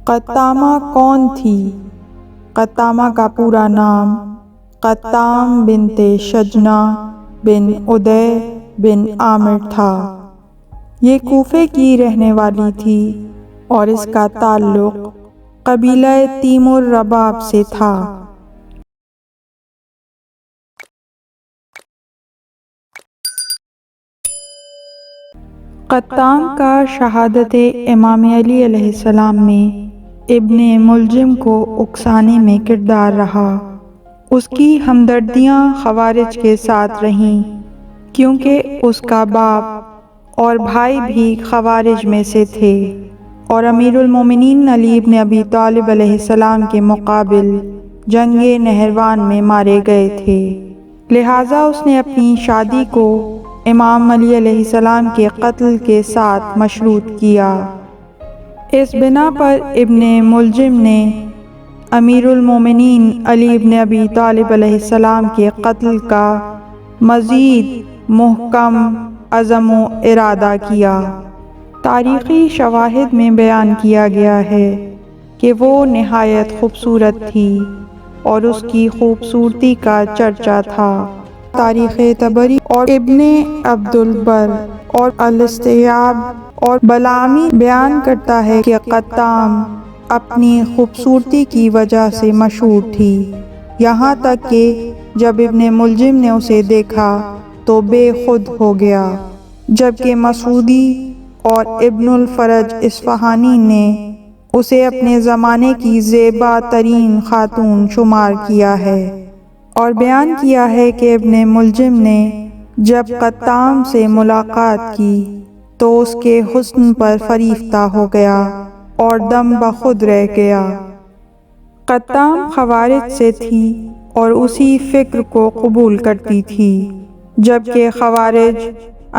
قطامہ کون تھی؟ قطامہ کا پورا نام قطام بنت شجنہ بن ادے بن عامر تھا۔ یہ کوفے کی رہنے والی تھی اور اس کا تعلق قبیلہ تیمور رباب سے تھا۔ قطام کا شہادت امام علی علیہ السلام میں ابن ملجم کو اکسانے میں کردار رہا۔ اس کی ہمدردیاں خوارج کے ساتھ رہیں کیونکہ اس کا باپ اور بھائی بھی خوارج میں سے تھے اور امیر المومنین علی ابن ابی طالب علیہ السلام کے مقابل جنگ نہروان میں مارے گئے تھے، لہٰذا اس نے اپنی شادی کو امام علی علیہ السلام کے قتل کے ساتھ مشروط کیا۔ اس بنا پر ابن ملجم نے امیر المومنین علی ابن ابی طالب علیہ السلام کے قتل کا مزید محکم عزم و ارادہ کیا۔ تاریخی شواہد میں بیان کیا گیا ہے کہ وہ نہایت خوبصورت تھی اور اس کی خوبصورتی کا چرچا تھا۔ تاریخ طبری اور ابن عبد البر اور الاستیعاب اور بلامی بیان کرتا ہے کہ قطام اپنی خوبصورتی کی وجہ سے مشہور تھی، یہاں تک کہ جب ابن ملجم نے اسے دیکھا تو بے خود ہو گیا، جبکہ مسعودی اور ابن الفرج اصفہانی نے اسے اپنے زمانے کی زیبا ترین خاتون شمار کیا ہے، اور بیان کیا ہے کہ ابن ملجم نے جب قطام سے ملاقات کی تو اس کے حسن پر فریفتہ ہو گیا اور دم بخود رہ گیا۔ قطام خوارج سے تھی اور اسی فکر کو قبول کرتی تھی، جبکہ خوارج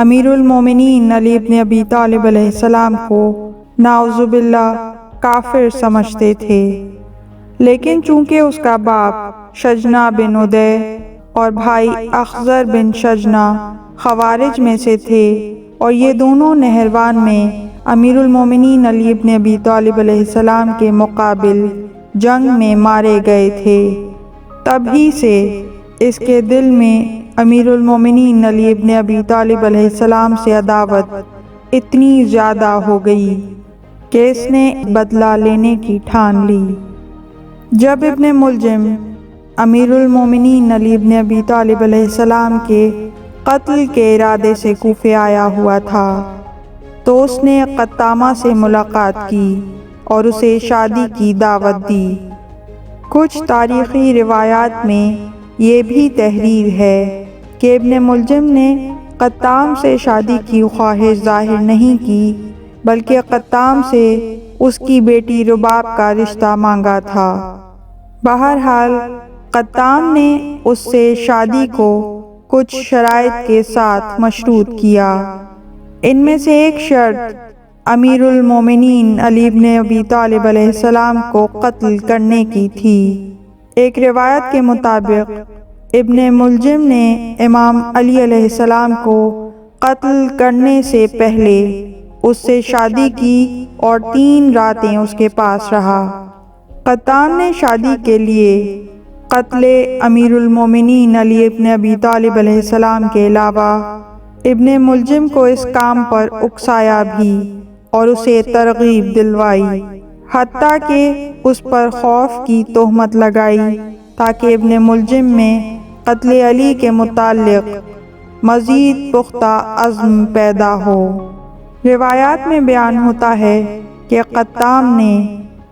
امیر المومنین علی ابن ابی طالب علیہ السلام کو نعوذ باللہ کافر سمجھتے تھے، لیکن چونکہ اس کا باپ شجنہ بن ادے اور بھائی اخضر بن شجنہ خوارج میں سے تھے اور یہ دونوں نہروان میں امیر المومنین علی ابن ابی طالب علیہ السلام کے مقابل جنگ میں مارے گئے تھے، تب ہی سے اس کے دل میں امیر المومنین علی ابن ابی طالب علیہ السلام سے عداوت اتنی زیادہ ہو گئی کہ اس نے بدلہ لینے کی ٹھان لی۔ جب ابن ملجم امیر المومنین علی ابن ابی طالب علیہ السلام کے قتل کے ارادے سے کوفے آیا ہوا تھا تو اس نے قطامہ سے ملاقات کی اور اسے شادی کی دعوت دی۔ کچھ تاریخی روایات میں یہ بھی تحریر ہے کہ ابن ملجم نے قطام سے شادی کی خواہش ظاہر نہیں کی، بلکہ قطام سے اس کی بیٹی رباب کا رشتہ مانگا تھا۔ بہرحال قطام نے اس سے شادی کو کچھ شرائط کے ساتھ مشروط کیا۔ ان میں سے ایک شرط امیر المومنین علی ابن ابی طالب علیہ السلام کو قتل کرنے کی تھی۔ ایک روایت کے مطابق ابن ملجم نے امام علی علیہ السلام کو قتل کرنے سے پہلے اس سے شادی کی اور 3 راتیں اس کے پاس رہا۔ قطام نے شادی کے لیے قتل امیر المومنین علی ابن ابی طالب علیہ السلام کے علاوہ ابن ملجم کو اس کام پر اکسایا بھی اور اسے ترغیب دلوائی، حتیٰ کہ اس پر خوف کی تہمت لگائی تاکہ ابن ملجم میں قتل علی کے متعلق مزید پختہ عزم پیدا ہو۔ روایات میں بیان ہوتا ہے کہ قطام نے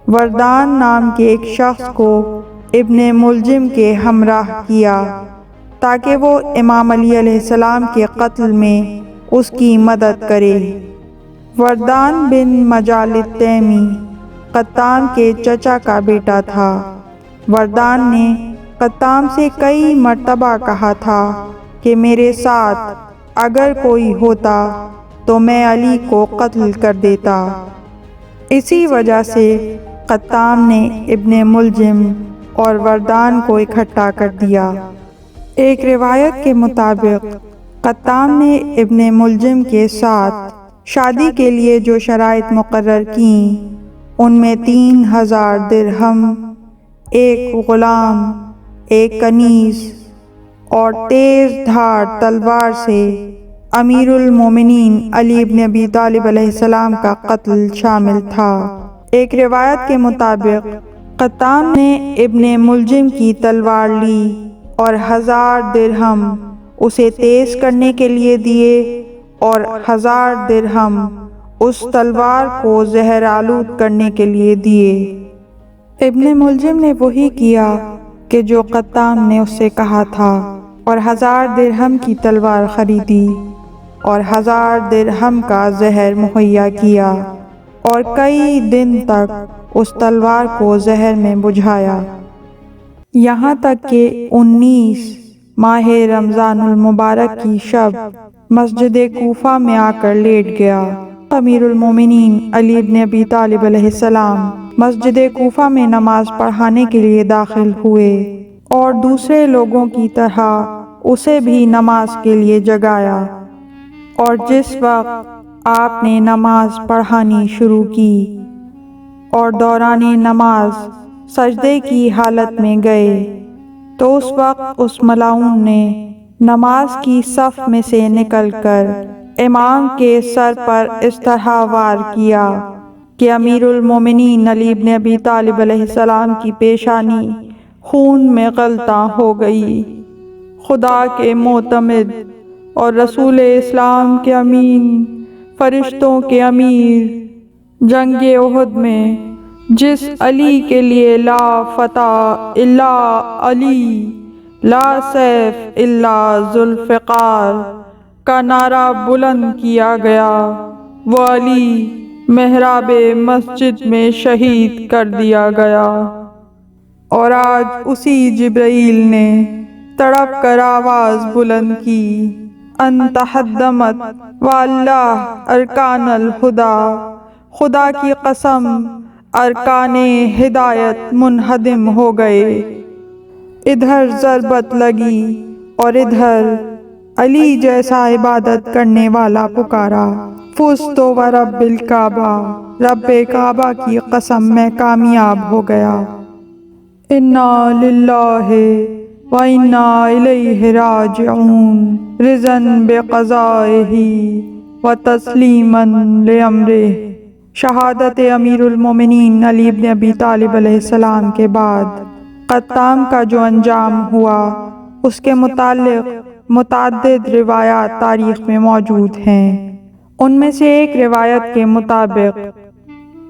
وردان نام کے ایک شخص کو ابن ملجم کے ہمراہ کیا تاکہ وہ امام علی علیہ السلام کے قتل میں اس کی مدد کرے۔ وردان بن مجالد تیمی قطام کے چچا کا بیٹا تھا۔ وردان نے قطام سے کئی مرتبہ کہا تھا کہ میرے ساتھ اگر کوئی ہوتا تو میں علی کو قتل کر دیتا۔ اسی وجہ سے قطام نے ابن ملجم اور وردان کو اکٹھا کر دیا۔ ایک روایت کے مطابق قطام نے ابن ملجم کے ساتھ شادی کے لیے جو شرائط مقرر کیں ان میں 3000 درہم، ایک غلام، ایک کنیز اور تیز دھار تلوار سے امیر المومنین علی بن ابی طالب علیہ السلام کا قتل شامل تھا۔ ایک روایت کے مطابق قطام نے ابن ملجم کی تلوار لی اور 1000 درہم اسے تیز کرنے کے لیے دیے اور 1000 درہم اس تلوار کو زہر آلود کرنے کے لیے دیے۔ ابن ملجم نے وہی کیا کہ جو قطام نے اس سے کہا تھا اور 1000 درہم کی تلوار خریدی اور 1000 درہم کا زہر مہیا کیا اور کئی دن تک اس تلوار کو زہر میں بجھایا، یہاں تک کہ 19 ماہ رمضان المبارک کی شب مسجد کوفہ میں آ کر لیٹ گیا۔ امیر المومنین علی بن ابی طالب علیہ السلام مسجد کوفہ میں نماز پڑھانے کے لیے داخل ہوئے اور دوسرے لوگوں کی طرح اسے بھی نماز کے لیے جگایا، اور جس وقت آپ نے نماز پڑھانی شروع کی اور دوران نماز سجدے کی حالت میں گئے تو اس وقت اس ملعون نے نماز کی صف میں سے نکل کر امام کے سر پر اس طرح وار کیا کہ امیر المومنین علی بن ابی طالب علیہ السلام کی پیشانی خون میں غلطاں ہو گئی۔ خدا کے معتمد اور رسول اسلام کے امین، فرشتوں کے امیر، جنگ احد میں جس علی کے لیے لا فتح الا علی، لا سیف الا ذوالفقار کا نعرہ بلند کیا گیا، وہ علی محراب مسجد میں شہید کر دیا گیا۔ اور آج اسی جبرائیل نے تڑپ کر آواز بلند کی، انت حدمت واللہ ارکان الہدا، خدا کی قسم ارکان ہدایت منہدم ہو گئے۔ ادھر ضربت لگی اور ادھر علی جیسا عبادت کرنے والا پکارا، فزت ورب الکعبہ، رب کعبہ کی قسم میں کامیاب ہو گیا۔ انا للہ وَإِنَّا إِلَيْهِ رَاجِعُونَ رِضًا بِقَضَائِهِ وَتَسْلِيمًا لِأَمْرِهِ۔ شہادت امیر المومنین علی بن ابی طالب علیہ السلام کے بعد قطام کا جو انجام ہوا اس کے متعلق متعدد روایات تاریخ میں موجود ہیں۔ ان میں سے ایک روایت کے مطابق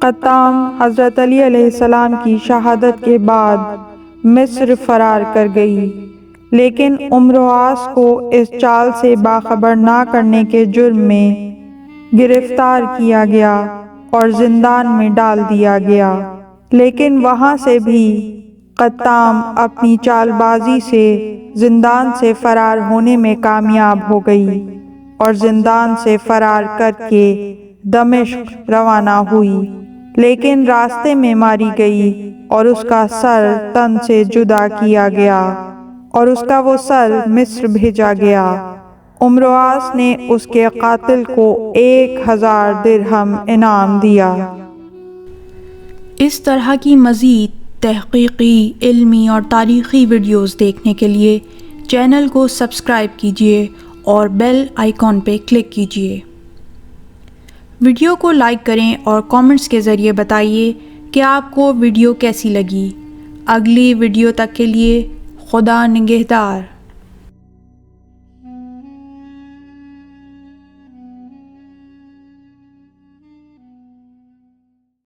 قطام حضرت علی علیہ السلام کی شہادت کے بعد مصر فرار کر گئی، لیکن عمرو عاص کو اس چال سے باخبر نہ کرنے کے جرم میں گرفتار کیا گیا اور زندان میں ڈال دیا گیا، لیکن وہاں سے بھی قطام اپنی چال بازی سے زندان سے فرار ہونے میں کامیاب ہو گئی اور زندان سے فرار کر کے دمشق روانہ ہوئی، لیکن راستے میں ماری گئی اور اس کا سر تن سے جدا کیا گیا اور اس کا وہ سر مصر بھیجا گیا۔ عمرو عاص نے اس کے قاتل کو 1000 درہم انعام دیا۔ اس طرح کی مزید تحقیقی، علمی اور تاریخی ویڈیوز دیکھنے کے لیے چینل کو سبسکرائب کیجیے اور بیل آئیکن پہ کلک کیجیے۔ ویڈیو کو لائک کریں اور کامنٹس کے ذریعے بتائیے کہ آپ کو ویڈیو کیسی لگی۔ اگلی ویڈیو تک کے لیے خدا نگہدار۔